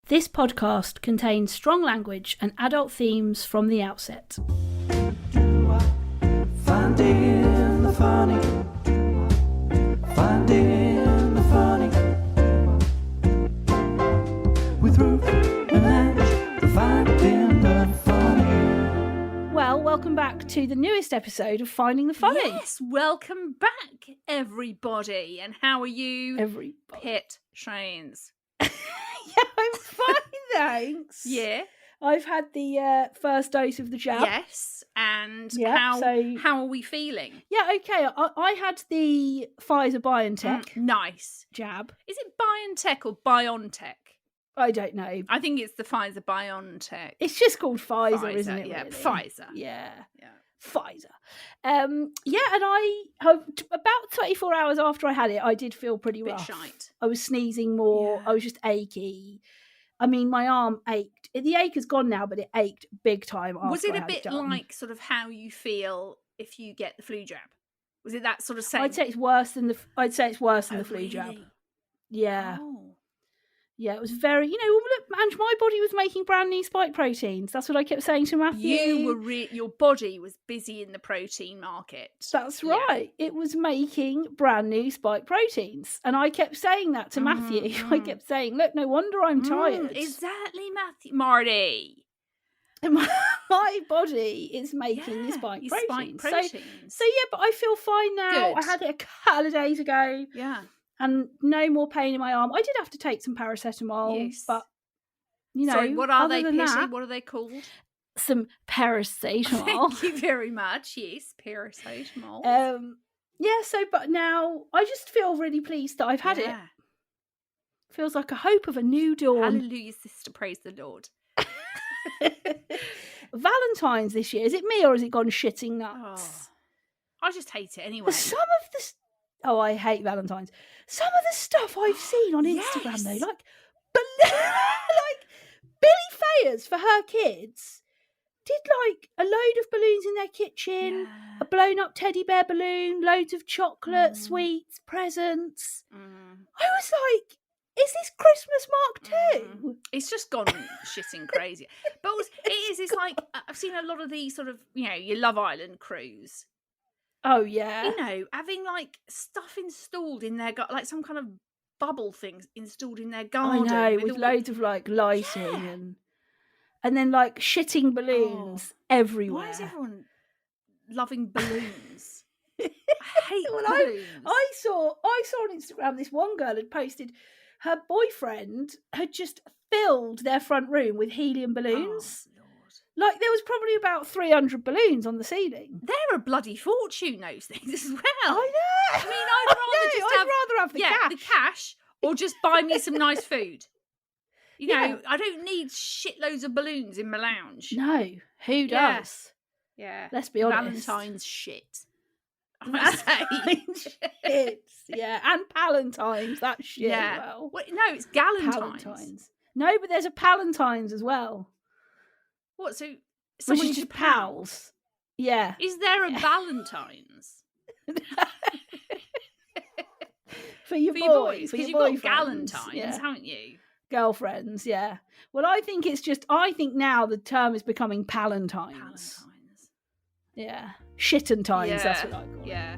This podcast contains strong language and adult themes from the outset. Finding the funny. Finding the funny. With Ruth and Ange. Finding the funny. Well, welcome back to the newest episode of Finding the Funny. Yes, welcome back, everybody. And how are you, Everybody. pit trains? Yeah, I'm fine, thanks. Yeah. I've had the first dose of the jab. Yes. And Yeah, how are we feeling? Yeah, okay. I had the Pfizer BioNTech Nice. jab. Is it BioNTech or BioNTech? I don't know. I think it's the Pfizer BioNTech. It's just called Pfizer, isn't it? Yeah, really? Pfizer. Yeah. Yeah. Pfizer. Yeah, and I about 24 hours after I had it, I did feel pretty Bit rough. shite. I was sneezing more. Yeah. I was just achy. I mean, my arm ached. The ache is gone now, but it ached big time after Was it I a had bit done. like sort of how you feel if you get the flu jab? Was it that sort of same? I'd say it's worse than the flu jab. Really? Yeah. Oh. Yeah, it was very, look, Ange, my body was making brand new spike proteins. That's what I kept saying to Matthew. Your body was busy in the protein market. That's Yeah. right. It was making brand new spike proteins. And I kept saying that to Matthew. I kept saying, look, no wonder I'm tired. Exactly, Matthew. Marty. My body is making the spike your proteins. spike proteins. So yeah, but I feel fine now. Good. I had it a couple of days ago. Yeah. And no more pain in my arm. I did have to take some paracetamol, Yes. but Sorry, what are they, other than Pity? that, What are they called? some paracetamol. Thank you very much. Yes, paracetamol. Yeah, but now I just feel really pleased that I've had it. Feels like a hope of a new dawn. Hallelujah, sister, praise the Lord. Valentine's this year, is it me or has it gone shitting nuts? I just hate it anyway. Some of the... Oh, I hate Valentine's. Some of the stuff I've seen on Instagram, Yes. though, like Billy Fayers for her kids did like a load of balloons in their kitchen, a blown up teddy bear balloon, loads of chocolate, sweets, presents. I was like, is this Christmas Mark 2? It's just gone shitting crazy. But it's like, I've seen a lot of these sort of, your Love Island crews. Oh, yeah. Having like stuff installed in their like some kind of bubble things installed in their garden. I know, with all loads of like lighting and then like shitting balloons everywhere. Why is everyone loving balloons? I hate Well, balloons. I saw on Instagram this one girl had posted her boyfriend had just filled their front room with helium balloons. Oh, Lord. Like there was probably about 300 balloons on the ceiling. They're a bloody fortune, those things as well. I know. I mean, I'd rather have the cash. the cash, or just buy me some nice food. Yeah. I don't need shitloads of balloons in my lounge. No, who Yeah. does? Yeah. Let's be honest. Valentine's shit. I say. Shit. Yeah, and Palentine's, that shit as well. No, it's Galentine's. Palentine's. No, but there's a Palentine's as well. What? So Which someone's is just pals. Yeah. Is there a Valentine's? For your For boys. your boys, For because your you've got boyfriends. Galentine's, Yeah. haven't you? Girlfriends, yeah. Well, I think now the term is becoming Palentine's. Valentine's. Yeah. Shittentines, that's what I call it. Yeah.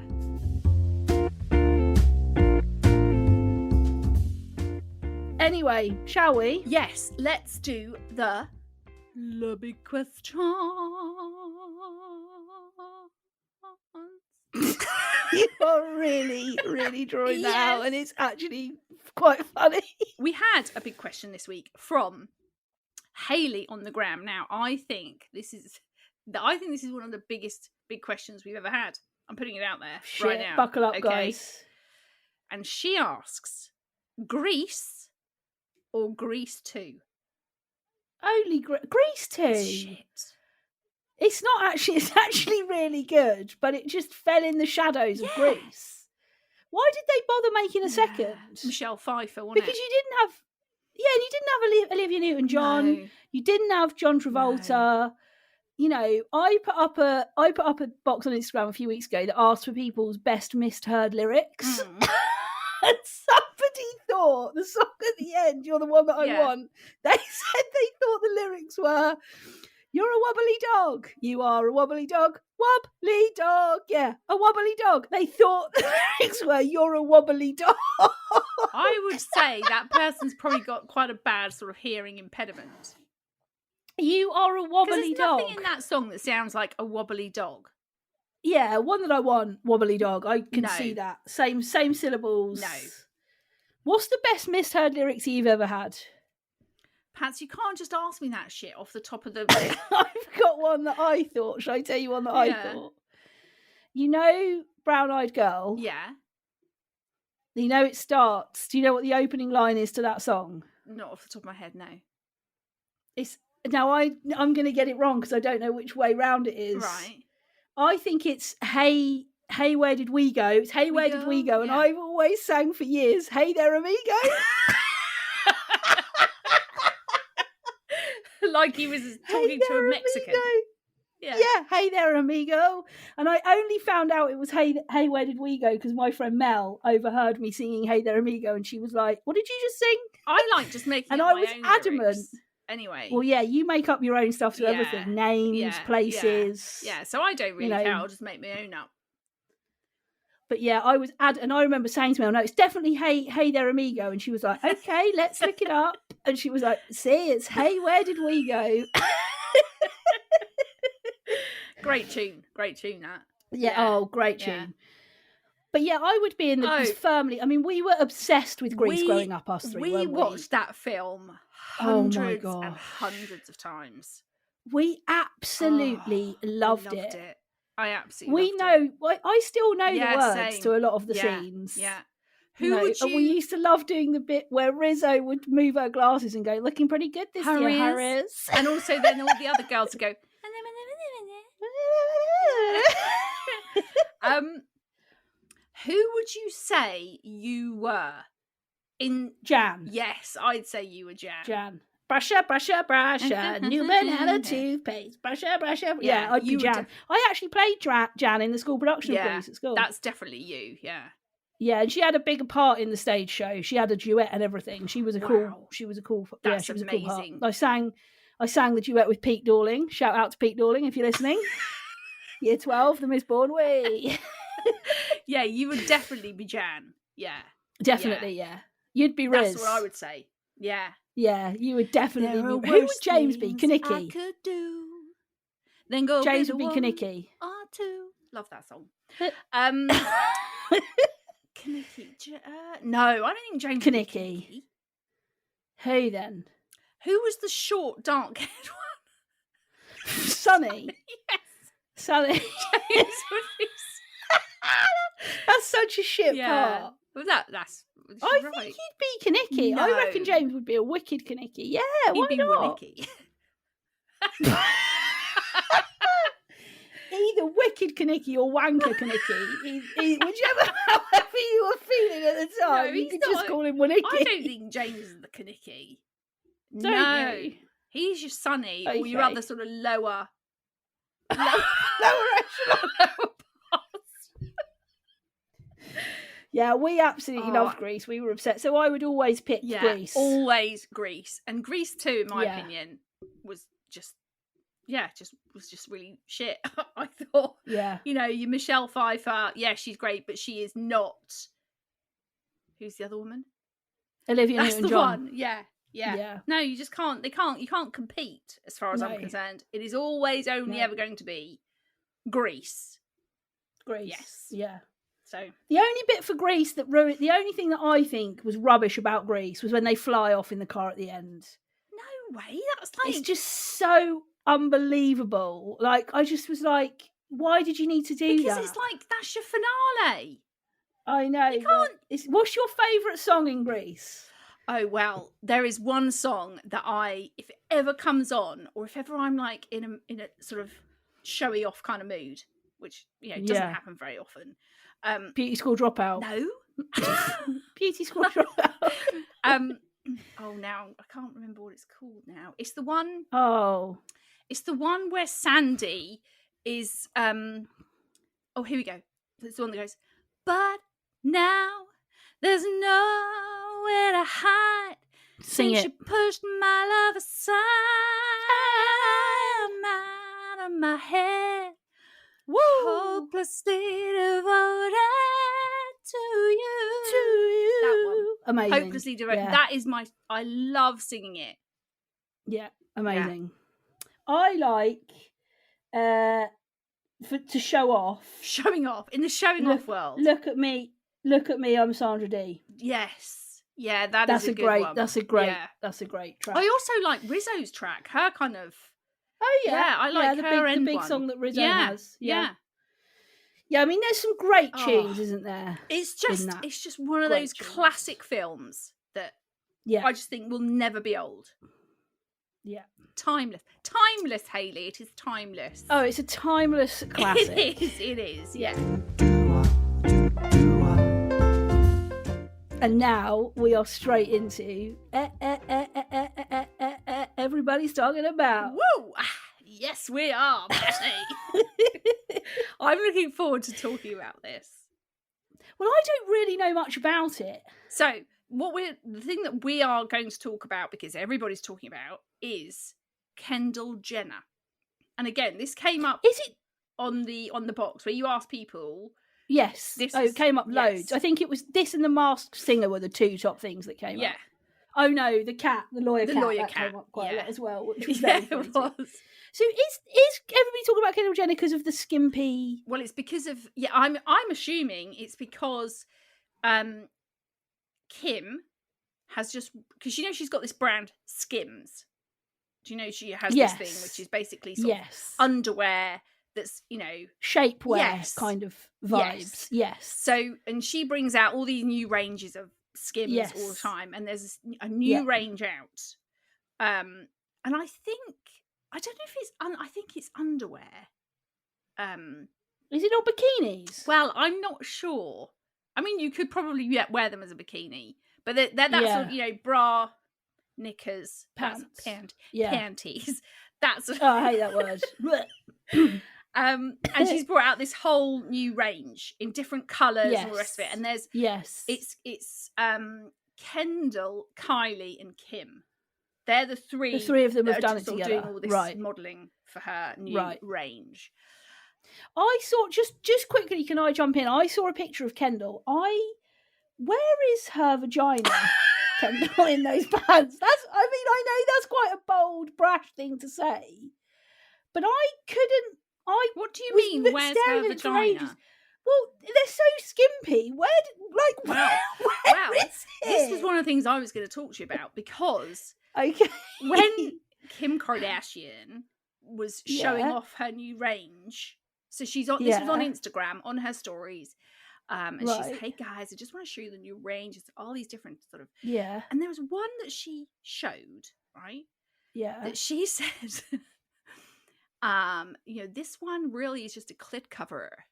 Anyway, shall we? Yes, let's do the big question. You are really, really drawing that out, Yes. and it's actually quite funny. We had a big question this week from Hayley on the gram. Now, I think this is one of the biggest big questions we've ever had. I'm putting it out there right now. Buckle up, okay? guys. And she asks, Grease or Grease 2? Only Grease 2. Shit. It's not actually. It's actually really good, but it just fell in the shadows of Grease. Why did they bother making a second? Michelle Pfeiffer, wasn't Because it? you didn't have. Yeah, and you didn't have Olivia Newton-John. No. You didn't have John Travolta. I put up a box on Instagram a few weeks ago that asked for people's best misheard lyrics. And somebody thought the song at the end, "You're the one that I Yeah. want," they said they thought the lyrics were, "You're a wobbly dog. You are a wobbly dog. Wobbly dog. Yeah, a wobbly dog." They thought the lyrics were, "You're a wobbly dog." I would say that person's probably got quite a bad sort of hearing impediment. You are a wobbly There's dog. nothing in that song that sounds like a wobbly dog. Yeah, one that I want, wobbly dog. I can No. see that. Same syllables. No. What's the best misheard lyrics you've ever had? Pats, you can't just ask me that shit off the top of the... I've got one that I thought. Shall I tell you one that I Yeah. thought? You know Brown Eyed Girl? Yeah. You know it starts. Do you know what the opening line is to that song? Not off the top of my head, no. It's now I'm going to get it wrong because I don't know which way round it is. Right. I think it's Hey, where did we go? It's Hey, where did we go? And Yeah. I've always sang for years, "Hey there, amigo." Like he was talking to a Mexican. Yeah. Yeah, "Hey there, amigo." And I only found out it was hey, where did we go? Because my friend Mel overheard me singing "Hey there, amigo," and she was like, "What did you just sing?" I like just making And up I my was own adamant. lyrics. Anyway. Well, yeah, you make up your own stuff to Yeah. everything. Names, Yeah. places. Yeah, so I don't really know. care. I'll just make my own up. But yeah, I was and I remember saying to Mel, "No, it's definitely hey there, amigo." And she was like, "Okay, let's look it up." And she was like, "See, it's Hey, where did we go?" Great tune, that. Yeah, Yeah. oh, great tune. Yeah. But yeah, I would be in the Oh. firmly. I mean, we were obsessed with Grease growing up, us three. We weren't watched that film Oh my hundreds and gosh. hundreds of times. We absolutely Oh, loved I it. I absolutely We loved it. know. I still know Yeah, the words same. to a lot of the Yeah, scenes. Yeah. You Who know, would you... And we used to love doing the bit where Rizzo would move her glasses and go, "Looking pretty good this year, Harris." And also then all the other girls would go... Who would you say you were in... Jan. Yes, I'd say you were Jan. Jan. Brusher, brusher, brusher, new banana toothpaste. Brusher, brusher. Yeah, I'd be you Jan. I actually played Jan in the school production of Grease at school. That's definitely you, yeah. Yeah, and she had a bigger part in the stage show. She had a duet and everything. She was a cool. Wow. She was a cool. That's she was a cool part. amazing. I sang the duet with Pete Dorling. Shout out to Pete Dorling if you're listening. Year 12, the Miss Born Way. Yeah, you would definitely be Jan. Yeah. Definitely, yeah. You'd be Riz. That's what I would say. Yeah. Yeah, you would definitely There are be. Who would worse James be? things Kaniki. I could do. Then go James with would be a woman Kaniki. or two. Love that song. Kaniki. No, I don't think James would be Kaniki. Kaniki. Who then? Who was the short, dark-haired one? Sonny. Yes. Sonny. James would be... That's such a shit part. Well, that's I right. think he'd be Kaniki. I reckon No. James would be a wicked Kaniki. Yeah, He'd why be not? Winnicky. Either wicked Kaniki or wanker Kaniki. Whichever, however you were feeling at the time, No, you he's could not. just call him Winnicky. I don't think James is the Kaniki. Don't No. you? He's your Sonny or your Okay. other sort of lower Lower echelon. parts. Yeah, we absolutely Oh. loved Grease. We were upset. So I would always pick Grease. Always Grease. And Grease 2, in my Yeah. opinion, was just really shit. I thought, Yeah. you know, your Michelle Pfeiffer, yeah, she's great, but she is not. Who's the other woman? Olivia That's the Newton-John. one. Yeah. Yeah. No, you just can't. You can't compete as far as I'm No. concerned. It is always only No. ever going to be Grease. Grease. Yes. Yeah. So The only bit for Grease that ruined, the only thing that I think was rubbish about Grease was when they fly off in the car at the end. no way. That's like It's just so unbelievable. Like, I just was like, why did you need to do because that? it's like that's your finale. I know. You but can't- what's your favourite song in Grease? Oh well, there is one song that if it ever comes on, or if ever I'm like in a sort of showy off kind of mood, which doesn't Yeah. happen very often. Beauty School Dropout. No. Beauty School Dropout. Oh, now I can't remember what it's called. Now it's the one. Oh. It's the one where Sandy is. Oh, here we go. It's the one that goes. But now There's nowhere to hide. Sing Since it. you pushed my love aside, I'm out of my head. Woo! Hopelessly devoted to you. To you. That one. Amazing. Hopelessly devoted. Yeah. That is I love singing it. Yeah, amazing. I like to show off. Showing off. In the showing off world. Look at me, I'm Sandra D. Yes. Yeah, that's That's a a good great one. that's a great Yeah. that's a great track. I also like Rizzo's track. Her kind of... Oh yeah. Yeah, I like the her big, end the big one. song that Rizzo Yeah, has. yeah. Yeah, I mean there's some great tunes, Oh. isn't there? It's in that. just one of Great those tunes. classic films that Yeah. I just think will never be old. Yeah. Timeless, Hayley. It is timeless. Oh, it's a timeless classic. It is. Yeah. And now we are straight into everybody's talking about. Woo! Yes, we are, Betty. I'm looking forward to talking about this. Well, I don't really know much about it. So, the thing that we are going to talk about, because everybody's talking about, is Kendall Jenner. And again, this came up Is it? on the box where you ask people. Yes. It came up loads. yes. I think it was this and The Masked Singer were the two top things that came Yeah. up. Oh no, the lawyer The cat, lawyer that cat, came up quite a yeah. lot as well, which was Yeah, very it funny. was. So is everybody talking about Kendall Jenner because of the skimpy? Well, it's because of I'm assuming it's because Kim has just, because she's got this brand Skims. Do you know she has Yes. this thing which is basically sort of Yes. underwear that's Shapewear Yes. kind of vibes. Yes. So, and she brings out all these new ranges of Skims Yes. all the time, and there's a new Yeah. range out. And I think I don't know if it's I think it's underwear. Is it not bikinis? Well, I'm not sure. I mean, you could probably wear them as a bikini, but they're that Yeah. sort of, bra, knickers, Pants. yeah. Panties. That's Oh, I hate that word. and she's brought out this whole new range in different colours and all the rest of it. And there's Yes. it's Kendall, Kylie, and Kim. They're the three. The three of them that have are done it sort of together. doing all this Right. modelling for her new Right. range. I saw, just quickly, can I jump in? I saw a picture of Kendall. Where is her vagina, Kendall, in those pants? I know that's quite a bold, brash thing to say, but What do you was mean? Where's staring her at it for ages. vagina? Well, they're so skimpy. Where Wow. is it? This was one of the things I was going to talk to you about, because Okay. when Kim Kardashian was showing Yeah. off her new range, so she's on. This was on Yeah. Instagram on her stories, and she's, Right. "Hey guys, I just want to show you the new range. It's all these different sort of." Yeah. And there was one that she showed, right? Yeah. That she said, this one really is just a clit coverer.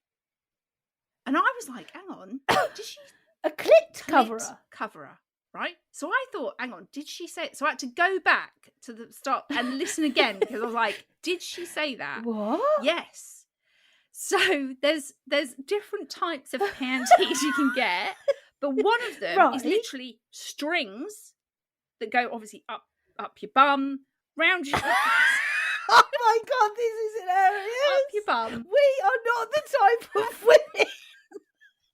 And I was like, hang on, did she A clit coverer. coverer, right? So I thought, hang on, did she say it? So I had to go back to the start and listen again, because I was like, did she say that? What? Yes. So there's different types of panties you can get, but one of them is Right. literally strings that go obviously up your bum, round your Oh my god, this is hilarious. up your bum. We are not the type of women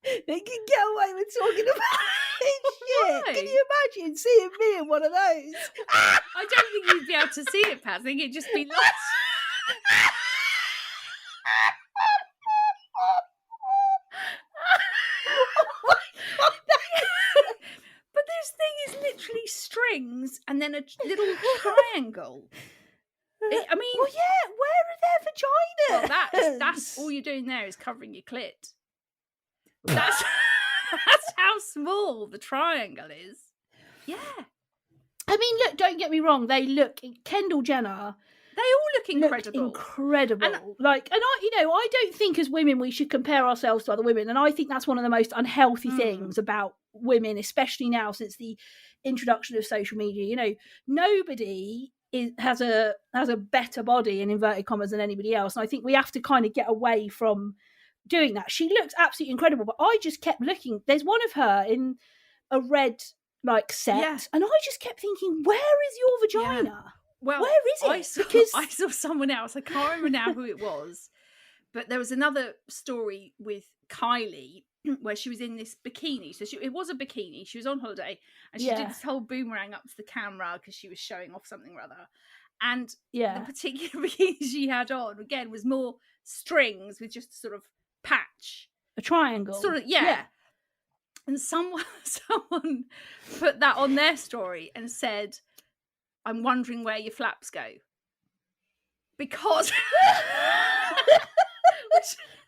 that can get away with talking about this shit. Why? Can you imagine seeing me in one of those? I don't think you'd be able to see it, Pat. I think it'd just be like. But this thing is literally strings and then a little triangle. I mean, Well, yeah, where are their vaginas? that's all you're doing there is covering your clit. That's how small the triangle is. Yeah, I mean, look, don't get me wrong. Kendall Jenner they all look incredible. incredible. And- I don't think as women we should compare ourselves to other women, and I think that's one of the most unhealthy things about women, especially now since the introduction of social media. Nobody has a better body in inverted commas than anybody else, and I think we have to kind of get away from doing that. She looks absolutely incredible, but I just kept looking. There's one of her in a red like set, Yeah. and I just kept thinking, where is your vagina? Well, Where is it? I saw someone else. I can't remember now who it was, but there was another story with Kylie where she was in this bikini. So it was a bikini. She was on holiday, and she did this whole boomerang up to the camera because she was showing off something or other. And the particular bikini she had on, again, was more strings with just a sort of patch. A triangle. Sort of, yeah. And someone put that on their story and said, I'm wondering where your flaps go. Because...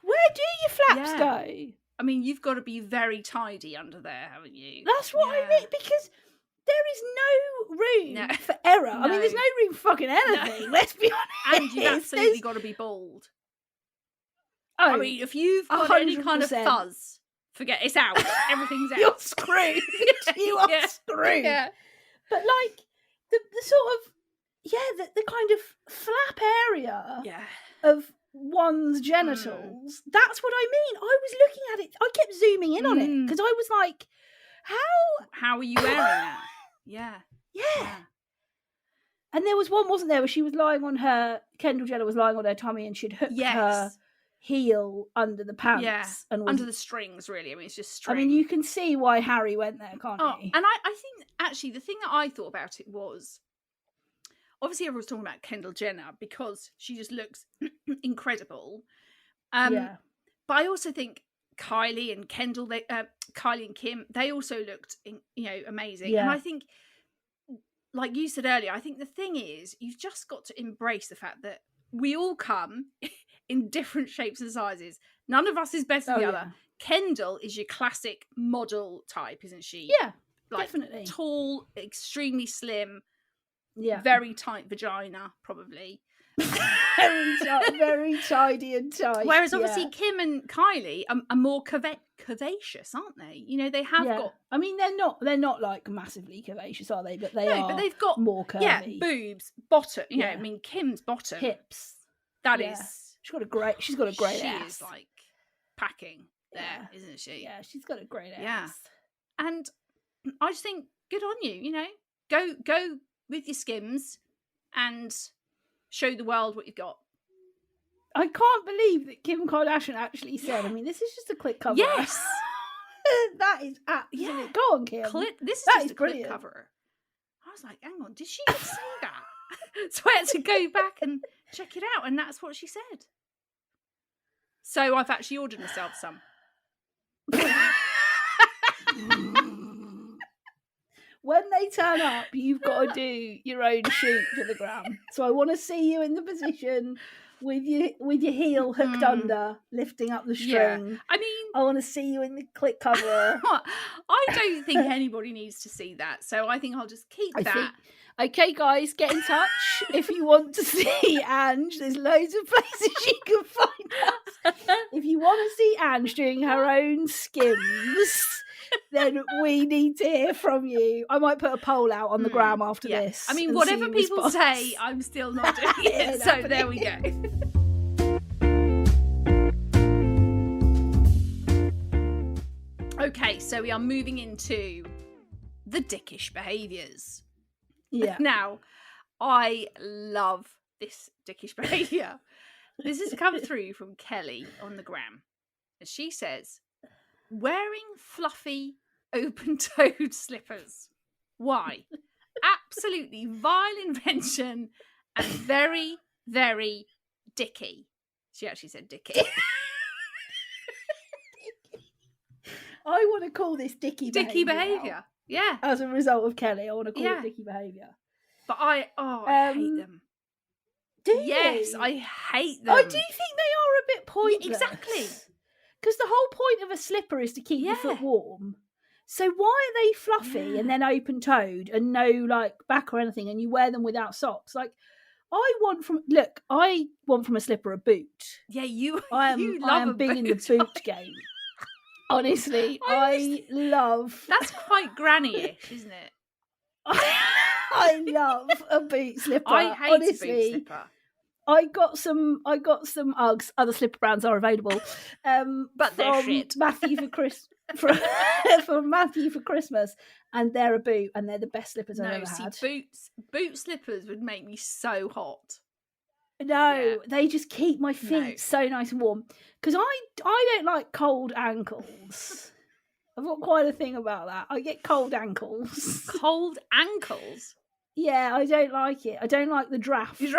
Where do your flaps go? I mean, you've got to be very tidy under there, haven't you? That's what I mean, because there is no room for error. I mean, there's no room for fucking anything, let's be honest. And you've absolutely got to be bald. Oh, I mean, if you've got 100%. any kind of fuzz, forget it's out. Everything's out. You're screwed. You are screwed. Yeah. But like the sort of the kind of flap area of one's genitals. That's what I mean. I was looking at it. I kept zooming in on it because I was like, how are you wearing that? Yeah. And there was one, wasn't there, where she was lying on her, Kendall Jenner was lying on her tummy and she'd hooked her heel under the pants and was, under the strings, really. I mean, it's just string. I mean, you can see why Harry went there, can't you? And I think actually the thing that I thought about it was, obviously everyone's talking about Kendall Jenner because she just looks incredible. But I also think Kylie and Kendall, Kylie and Kim, they also looked, amazing. And I think, like you said earlier, I think the thing is, you've just got to embrace the fact that we all come in different shapes and sizes. None of us is better than the other. Kendall is your classic model type, isn't she? Yeah, like, definitely. Tall, extremely slim, yeah, very tight vagina, probably. very tidy and tight. Whereas obviously Kim and Kylie are more curvaceous, aren't they? You know, they have got. I mean, they're not like massively curvaceous, are they? But they are. But they've got more curvy. Yeah, boobs, bottom. You know, I mean, Kim's bottom, hips. That is. She's got a great ass. She is like packing there, isn't she? Yeah, she's got a great ass. Yeah, and I just think good on you. You know, go with your skims and show the world what you've got. I can't believe that Kim Kardashian actually said, I mean, this is just a clip cover. Yes. That is absolutely... Go on, Kim. This is just a clip cover. I was like, hang on, did she just say that? So I had to go back and check it out, and that's what she said. So I've actually ordered myself some. When they turn up, you've got to do your own shoot for the gram. So I want to see you in the position with your heel hooked under, lifting up the string. Yeah. I mean, I want to see you in the clip cover. I don't think anybody needs to see that, so I think I'll just keep that. Okay, guys, get in touch if you want to see Ange. There's loads of places you can find us. If you want to see Ange doing her own skims, then we need to hear from you. I might put a poll out on the gram after this. I mean, whatever people say, I'm still not doing it. So there we go. Okay, so we are moving into the dickish behaviours. Yeah. Now, I love this dickish behaviour. This has come through from Kelly on the gram. And she says, wearing fluffy, open-toed slippers. Why? Absolutely vile invention and very, very dicky. She actually said dicky. I want to call this dicky behaviour. Yeah. As a result of Kelly, I want to call it dicky behaviour. But I hate them. Do you? Yes, I hate them. I do think they are a bit pointless. Yeah, exactly. Because the whole point of a slipper is to keep your foot warm. So why are they fluffy and then open-toed and no like back or anything, and you wear them without socks? Like, I want from a slipper a boot. Yeah, I am big in the boot game. Honestly, I love. That's quite granny-ish, isn't it? I love a boot slipper. I hate a boot slipper. I got some Uggs. Other slipper brands are available. But they're shit. Matthew for Chris. for Matthew for Christmas, and they're a boot, and they're the best slippers I've ever had. Boot slippers would make me so hot. No, they just keep my feet so nice and warm. Because I don't like cold ankles. I've got quite a thing about that. I get cold ankles. Cold ankles? Yeah, I don't like it. I don't like the draft. You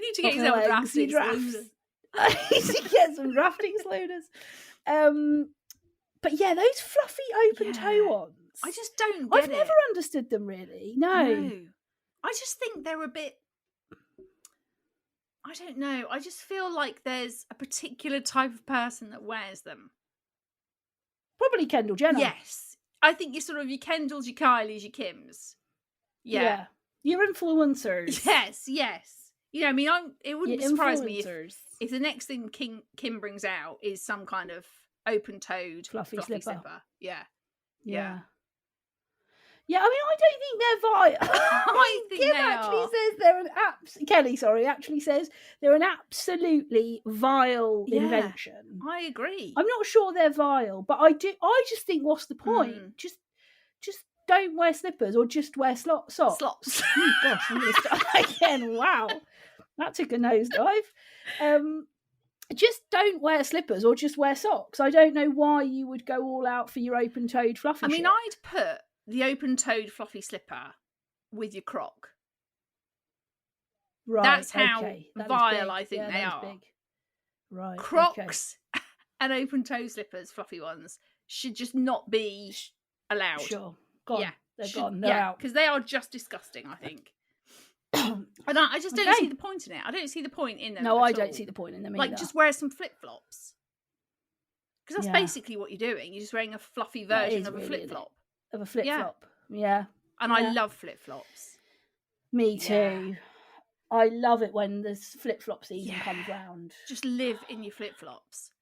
need to get yourself a drafting slowness. I need to get some drafting slowness. But yeah, those fluffy open toe ones. I just don't get it. I've never understood them really. No. I just think they're a bit... I don't know. I just feel like there's a particular type of person that wears them. Probably Kendall Jenner. Yes. I think you're sort of your Kendalls, your Kylies, your Kims. Yeah. Your influencers. Yes. You know, I mean, it wouldn't surprise me if the next thing Kim brings out is some kind of open-toed fluffy slipper. Yeah. Yeah, I mean, I don't think they're vile. I think Kim they actually are. says they're an Kelly, actually says they're an absolutely vile invention. I agree. I'm not sure they're vile, but I just think, what's the point? Just don't wear slippers, or just wear socks. Slops. Oh, gosh, I'm going to start again. Wow, that took a nosedive. Just don't wear slippers, or just wear socks. I don't know why you would go all out for your open-toed fluffy. I mean, I'd put the open-toed fluffy slipper with your croc. Right. That's how vile I think they are. Big. Right. Crocs and open-toe slippers, fluffy ones, should just not be allowed. Sure. Gone. Yeah. They're gone. They're out. Because they are just disgusting, I think. And I just don't see the point in it. I don't see the point in them. No, I don't see the point in them either. Like, just wear some flip-flops. Because that's basically what you're doing. You're just wearing a fluffy version of a flip-flop. Of a flip-flop. Yeah. And I love flip-flops. Me too. Yeah. I love it when the flip-flop season comes round. Just live in your flip-flops.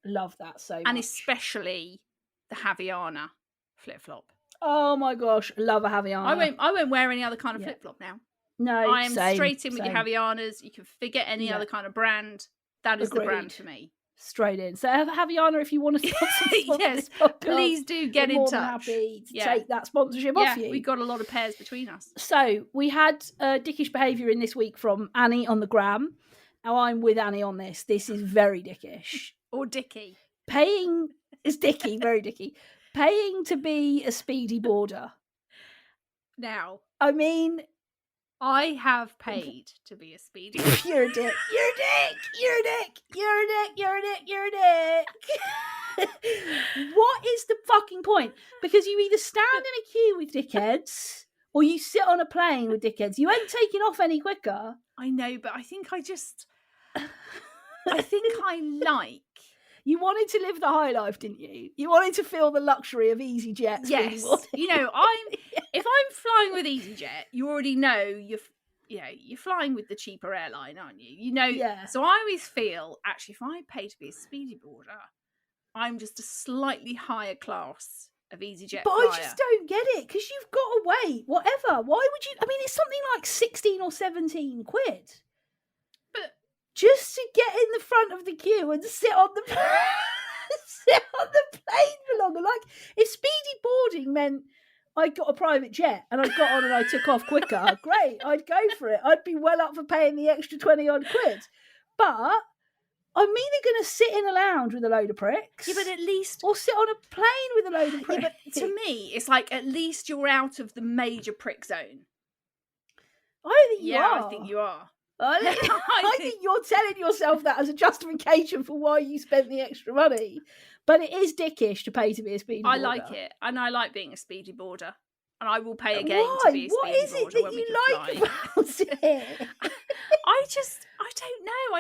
Love that so much. And especially the Havaiana flip-flop. Oh my gosh, love a Havaiana. I won't wear any other kind of flip-flop now. No, I am straight in with your Havaianas. You can forget any other kind of brand. That is the brand for me. Straight in. So Havaiana, if you want to sponsor yes, podcast, please do get in touch. Happy to take that sponsorship off you. We've got a lot of pairs between us. So we had dickish behaviour in this week from Annie on the gram. Now I'm with Annie on this. This is very dickish. Or dicky. Paying is dicky, very dicky. Paying to be a speedy boarder. Now, I mean, I have paid to be a speedy. You're a dick. You're a dick. You're a dick. You're a dick. You're a dick. You're a dick. What is the fucking point? Because you either stand in a queue with dickheads or you sit on a plane with dickheads. You ain't taking off any quicker. I know, but I think I like. You wanted to live the high life, didn't you? You wanted to feel the luxury of EasyJet. Yes. You know, if I'm flying with EasyJet, you already know you're flying with the cheaper airline, aren't you? You know. Yeah. So I always feel, actually, if I pay to be a speedy boarder, I'm just a slightly higher class of EasyJet But flyer. I just don't get it, because you've got to wait, whatever. Why would you? I mean, it's something like 16 or 17 quid. Just to get in the front of the queue and sit on the plane for longer. Like, if speedy boarding meant I got a private jet and I got on and I took off quicker, great, I'd go for it. I'd be well up for paying the extra 20 odd quid. But I'm either going to sit in a lounge with a load of pricks. Yeah, but at least... Or sit on a plane with a load of pricks. Yeah, but to me, it's like, at least you're out of the major prick zone. I don't think you are. Yeah, I think you are. I think you're telling yourself that as a justification for why you spent the extra money. But it is dickish to pay to be a speedy boarder. I like it. And I like being a speedy boarder. And I will pay again to be a speedy boarder. What is it that you like about it? I don't know.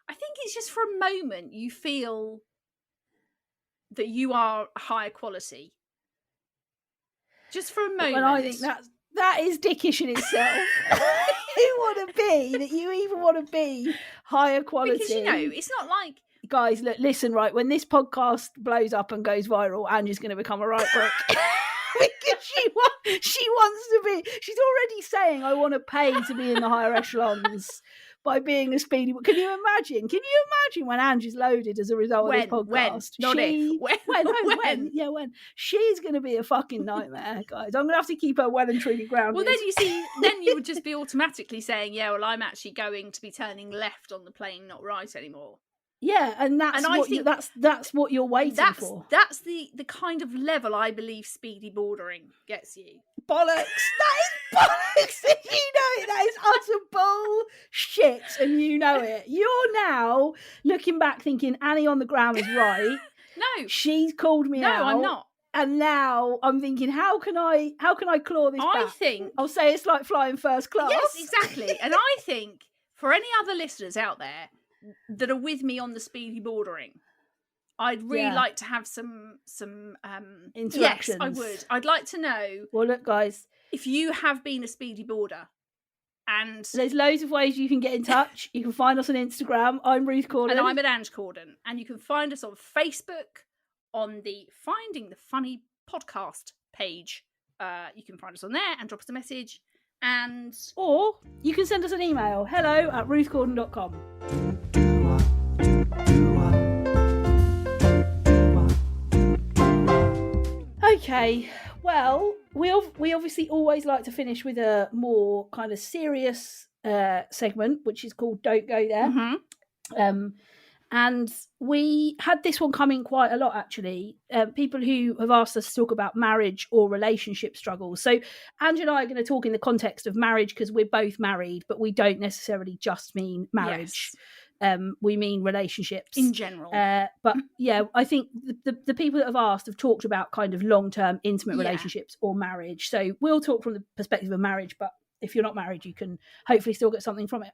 I think it's just for a moment you feel that you are higher quality. Just for a moment. And I think that is dickish in itself. You even want to be higher quality. Because, you know, it's not like... Guys, listen, right, when this podcast blows up and goes viral, Ange's going to become a right prick. Because she wants to be... She's already saying, I want to pay to be in the higher echelons. by being a speedy. Can you imagine? Can you imagine when Ange is loaded as a result of this podcast? When? Yeah, when. She's going to be a fucking nightmare, guys. I'm going to have to keep her well and truly grounded. Well, then you see, then you would just be automatically saying, yeah, well, I'm actually going to be turning left on the plane, not right anymore. Yeah, and that's what you're waiting for. That's the kind of level I believe speedy bordering gets you. Bollocks! That is bollocks! You know it. That is utter bullshit, and you know it. You're now looking back, thinking Annie on the ground is right. No, she's called me out. No, I'm not. And now I'm thinking, how can I claw this back? I think I'll say it's like flying first class. Yes, exactly. And I think for any other listeners out there that are with me on the speedy bordering, I'd really like to have some interactions. Yes, I would. I'd like to know. Well, look, guys, if you have been a speedy boarder, and there's loads of ways you can get in touch. You can find us on Instagram. I'm Ruth Corden, and I'm at Ange Corden, and you can find us on Facebook on the Finding the Funny podcast page. You can find us on there and drop us a message. Or you can send us an email, hello@ruthcorden.com. Okay, well, we obviously always like to finish with a more kind of serious segment, which is called Don't Go There. Mm-hmm. And we had this one coming quite a lot, actually. People who have asked us to talk about marriage or relationship struggles. So Ange and I are going to talk in the context of marriage because we're both married, but we don't necessarily just mean marriage. Yes. We mean relationships. In general. But yeah, I think the people that have asked have talked about kind of long-term intimate relationships or marriage. So we'll talk from the perspective of marriage, but if you're not married, you can hopefully still get something from it.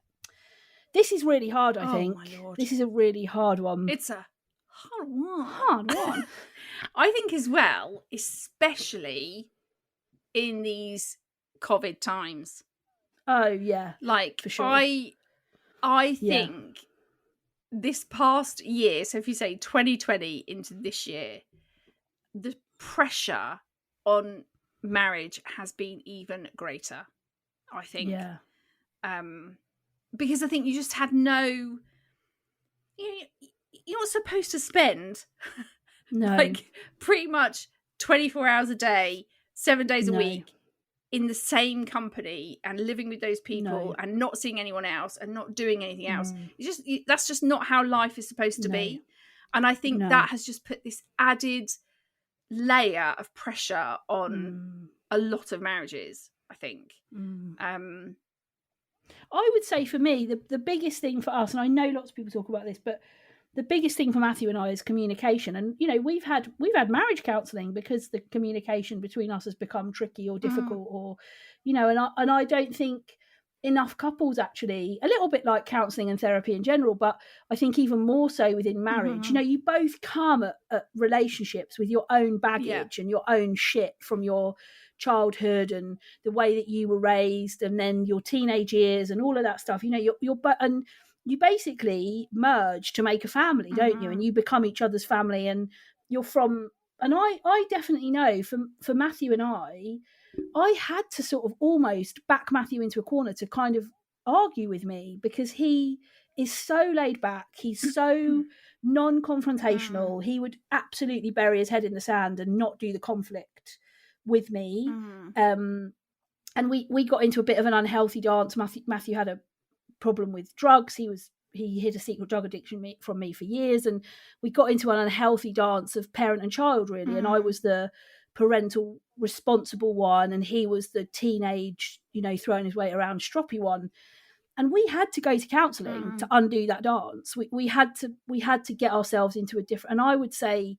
This is really hard, I think. My Lord. This is a really hard one. It's a hard one. I think as well, especially in these COVID times. Oh, yeah. Like, for sure. I think this past year, so if you say 2020 into this year, the pressure on marriage has been even greater, I think. Yeah. Because I think you just had you're not supposed to spend like pretty much 24 hours a day, 7 days a week in the same company and living with those people and not seeing anyone else and not doing anything else. That's just not how life is supposed to be. And I think that has just put this added layer of pressure on a lot of marriages, I think. I would say for me, the biggest thing for us, and I know lots of people talk about this, but the biggest thing for Matthew and I is communication. And, you know, we've had marriage counselling because the communication between us has become tricky or difficult or, you know, and I don't think enough couples actually, a little bit like counselling and therapy in general, but I think even more so within marriage, you know, you both come at relationships with your own baggage and your own shit from your childhood and the way that you were raised and then your teenage years and all of that stuff. You know, and you basically merge to make a family, don't you? And you become each other's family, and you're from. And I definitely know for Matthew and I had to sort of almost back Matthew into a corner to kind of argue with me because he is so laid back. He's so non-confrontational. He would absolutely bury his head in the sand and not do the conflict with me. And we got into a bit of an unhealthy dance. Matthew had a problem with drugs. He hid a secret drug addiction from me for years, and we got into an unhealthy dance of parent and child, really. And I was the parental responsible one, and he was the teenage, you know, throwing his weight around stroppy one. And we had to go to counselling to undo that dance. We had to get ourselves into a different. And I would say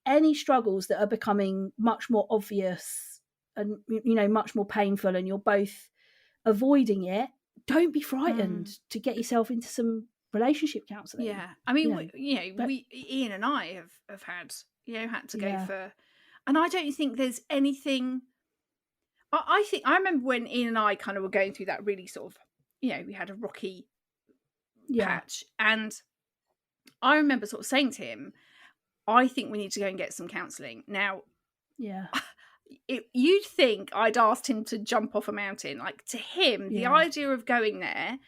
any struggles that are becoming much more obvious and, you know, much more painful, and you're both avoiding it, don't be frightened to get yourself into some relationship counselling. Yeah, I mean, Ian and I have had to go for, and I don't think there's anything. I think I remember when Ian and I kind of were going through that really sort of, you know, we had a rocky patch, and I remember sort of saying to him, I think we need to go and get some counselling. Now, you'd think I'd asked him to jump off a mountain. Like, to him, the idea of going there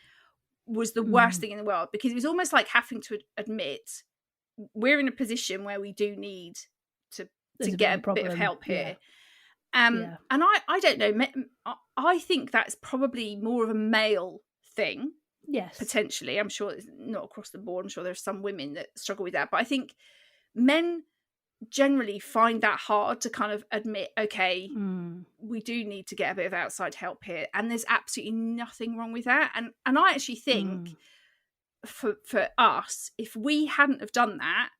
was the worst thing in the world, because it was almost like having to admit we're in a position where we do need to get a bit of help here. And I don't know, I think that's probably more of a male thing. Yes, potentially. I'm sure it's not across the board. I'm sure there's some women that struggle with that, but I think men generally find that hard to kind of admit, okay, we do need to get a bit of outside help here, and there's absolutely nothing wrong with that. And I actually think for us, if we hadn't have done that,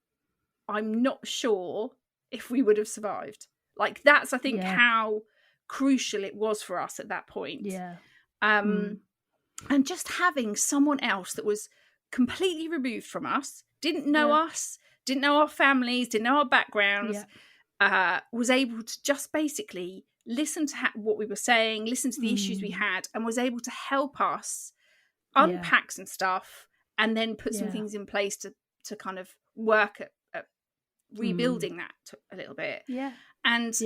I'm not sure if we would have survived. Like, that's, I think, how crucial it was for us at that point. And just having someone else that was completely removed from us, didn't know us, didn't know our families, didn't know our backgrounds, was able to just basically listen to what we were saying, listen to the issues we had, and was able to help us unpack some stuff and then put some things in place to kind of work at rebuilding that a little bit. And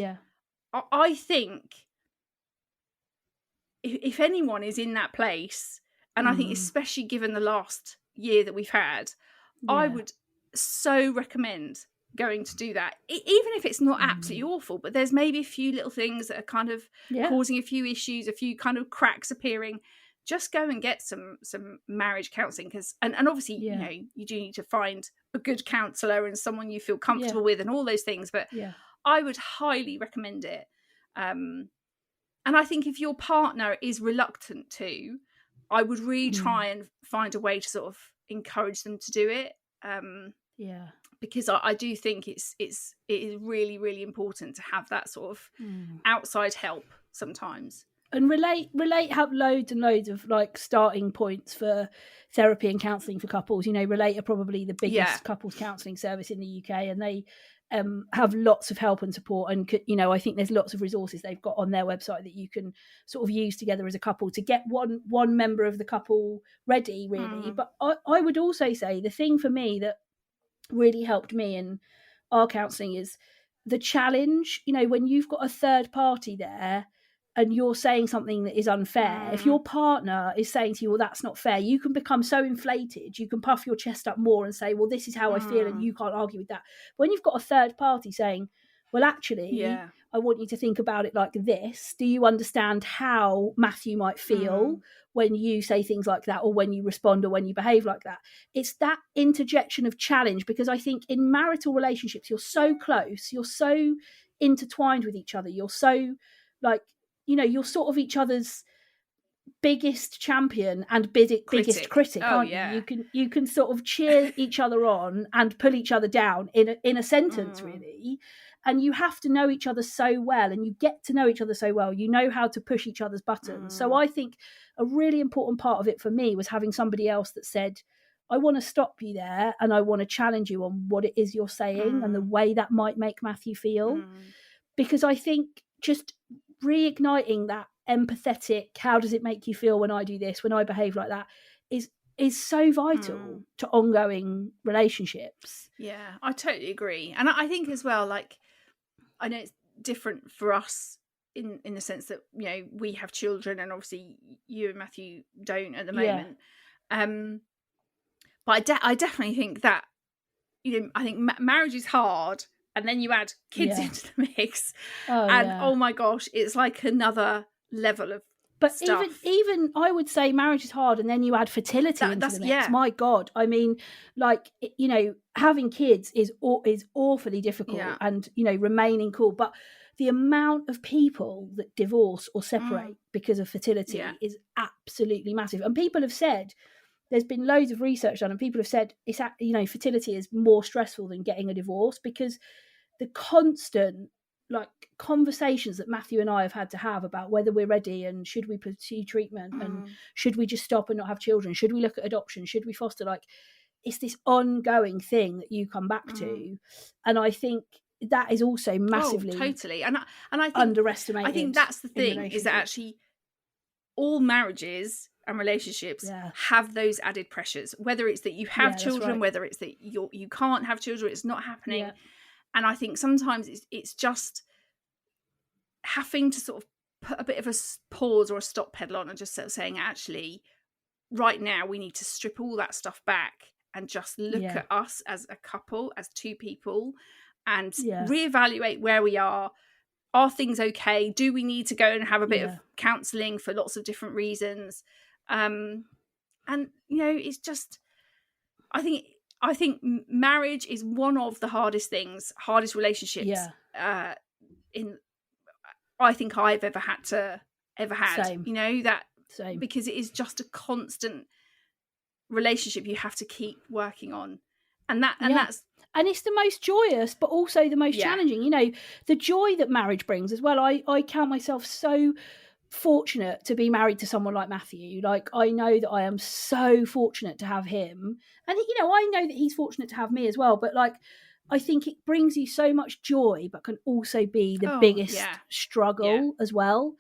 I think if anyone is in that place, and I think especially given the last year that we've had, I would so recommend going to do that, even if it's not absolutely awful, but there's maybe a few little things that are kind of causing a few issues, a few kind of cracks appearing. Just go and get some marriage counselling, because and obviously you know, you do need to find a good counsellor and someone you feel comfortable with and all those things, but I would highly recommend it. And I think if your partner is reluctant to, I would really try and find a way to sort of encourage them to do it. Because I do think it is really, really important to have that sort of outside help sometimes. And Relate have loads and loads of like starting points for therapy and counselling for couples. You know, Relate are probably the biggest couples counselling service in the UK, and they have lots of help and support. And, you know, I think there's lots of resources they've got on their website that you can sort of use together as a couple to get one member of the couple ready, really. But I would also say the thing for me that really helped me in our counselling is the challenge. You know, when you've got a third party there and you're saying something that is unfair, if your partner is saying to you, well, that's not fair, you can become so inflated, you can puff your chest up more and say, well, this is how I feel, and you can't argue with that. When you've got a third party saying, well, actually, I want you to think about it like this. Do you understand how Matthew might feel when you say things like that, or when you respond, or when you behave like that? It's that interjection of challenge, because I think in marital relationships, you're so close, you're so intertwined with each other, you're so like, you know, you're sort of each other's biggest champion and biggest critic, aren't you? You can sort of cheer each other on and pull each other down in a sentence, really. And you have to know each other so well, and you get to know each other so well. You know how to push each other's buttons. So I think a really important part of it for me was having somebody else that said, I want to stop you there, and I want to challenge you on what it is you're saying and the way that might make Matthew feel. Because I think just reigniting that empathetic, how does it make you feel when I do this, when I behave like that, is so vital to ongoing relationships. Yeah, I totally agree. And I think as well, like, I know it's different for us in the sense that, you know, we have children, and obviously you and Matthew don't at the moment. But I definitely think that, you know, I think marriage is hard, and then you add kids into the mix, oh my gosh, it's like another level of stuff. Even I would say marriage is hard, and then you add fertility into the mix. My God, I mean, like, you know, having kids is awfully difficult, and, you know, remaining cool. But the amount of people that divorce or separate because of fertility is absolutely massive. And people have said, there's been loads of research done, and people have said it's, you know, fertility is more stressful than getting a divorce, because the constant like conversations that Matthew and I have had to have about whether we're ready, and should we pursue treatment, and should we just stop and not have children, should we look at adoption, should we foster, like, it's this ongoing thing that you come back to. And I think that is also massively totally and I think underestimated. I think that's the thing, is that actually all marriages and relationships have those added pressures, whether it's that you have children, whether it's that you can't have children, it's not happening. And I think sometimes it's just having to sort of put a bit of a pause or a stop pedal on, and just sort of saying, actually, right now we need to strip all that stuff back and just look at us as a couple, as two people, and reevaluate where we are. Are things okay? Do we need to go and have a bit of counselling for lots of different reasons? And it's just, I think marriage is one of the hardest relationships I think I've ever had. Same. Same. Because it is just a constant relationship you have to keep working on, and it's the most joyous but also the most challenging. The joy that marriage brings as well. I count myself so fortunate to be married to someone like Matthew. Like, I know that I am so fortunate to have him, and I know that he's fortunate to have me as well, but like, I think it brings you so much joy but can also be the biggest struggle as well.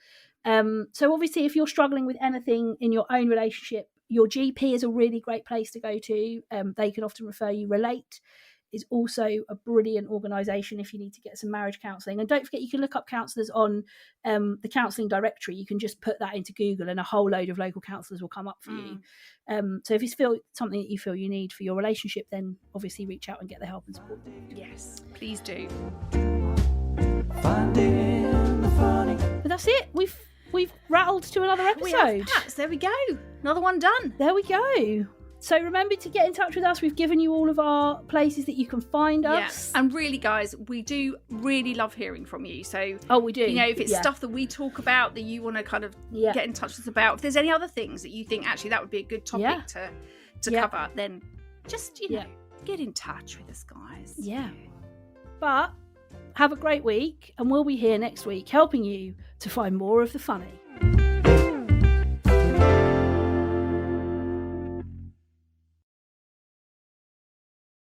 So obviously, if you're struggling with anything in your own relationship, your GP is a really great place to go to. They can often refer you. Relate is also a brilliant organisation if you need to get some marriage counselling. And don't forget, you can look up counsellors on the counselling directory. You can just put that into Google and a whole load of local counsellors will come up for you. So if it's something that you feel you need for your relationship, then obviously reach out and get the help and support. Yes, please do. Finding the funny. But that's it. We've rattled to another episode. We have, Pats. There we go. Another one done. There we go. So remember to get in touch with us. We've given you all of our places that you can find us. And really, guys, we do really love hearing from you. So, we do. If it's stuff that we talk about that you want to kind of get in touch with us about, if there's any other things that you think actually that would be a good topic to cover, then just get in touch with us, guys. Yeah. But have a great week, and we'll be here next week helping you to find more of the funny.